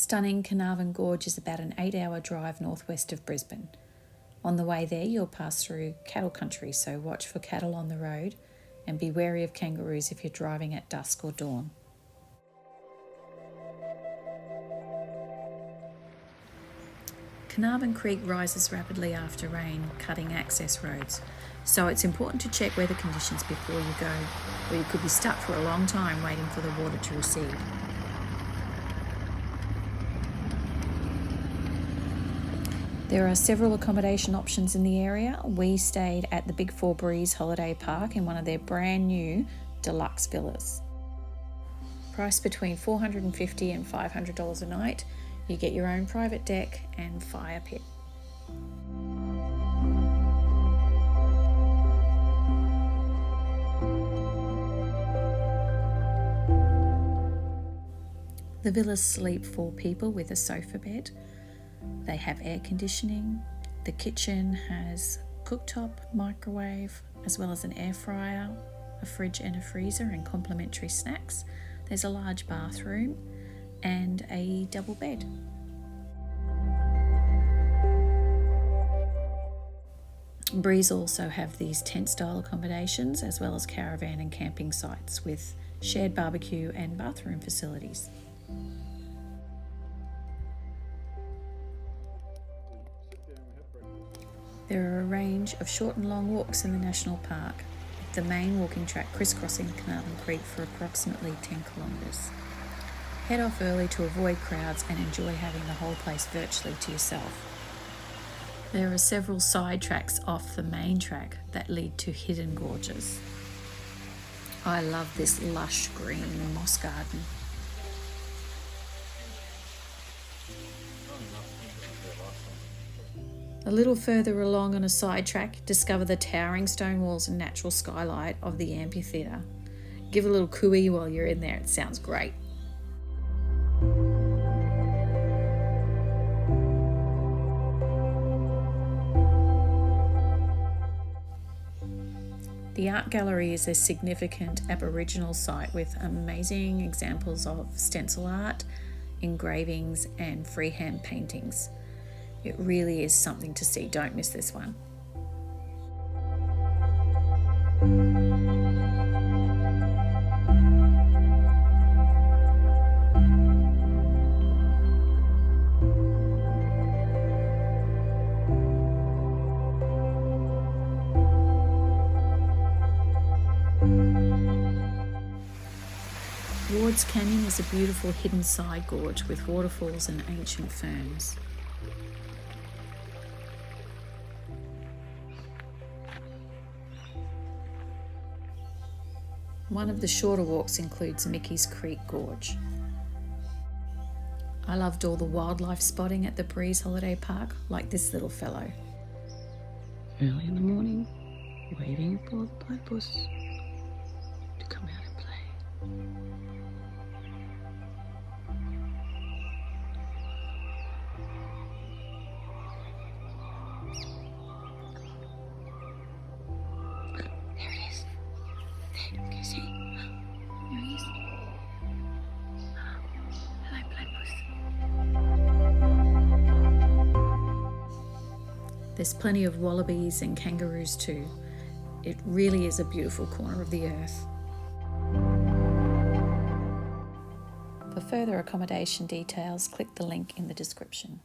Stunning Carnarvon Gorge is about an 8-hour drive northwest of Brisbane. On the way there, you'll pass through cattle country, so watch for cattle on the road and be wary of kangaroos if you're driving at dusk or dawn. Carnarvon Creek rises rapidly after rain, cutting access roads, so it's important to check weather conditions before you go, or you could be stuck for a long time waiting for the water to recede. There are several accommodation options in the area. We stayed at the Big Four Breeze Holiday Park in one of their brand new deluxe villas. Priced between $450 and $500 a night, you get your own private deck and fire pit. The villas sleep 4 people with a sofa bed. They have air conditioning. The kitchen has cooktop, microwave, as well as an air fryer, a fridge and a freezer, and complimentary snacks. There's a large bathroom and a double bed. Breeze also have these tent-style accommodations as well as caravan and camping sites with shared barbecue and bathroom facilities. There are a range of short and long walks in the national park, with the main walking track crisscrossing Carnarvon Creek for approximately 10 kilometres. Head off early to avoid crowds and enjoy having the whole place virtually to yourself. There are several side tracks off the main track that lead to hidden gorges. I love this lush green moss garden. A little further along on a side track, discover the towering stone walls and natural skylight of the amphitheatre. Give a little cooey while you're in there, it sounds great. The art gallery is a significant Aboriginal site with amazing examples of stencil art, engravings and freehand paintings. It really is something to see, don't miss this one. Ward's Canyon is a beautiful hidden side gorge with waterfalls and ancient ferns. One of the shorter walks includes Mickey's Creek Gorge. I loved all the wildlife spotting at the Breeze Holiday Park, like this little fellow. Early in the morning, waiting for the platypus to come out and play. There's plenty of wallabies and kangaroos too. It really is a beautiful corner of the earth. For further accommodation details, click the link in the description.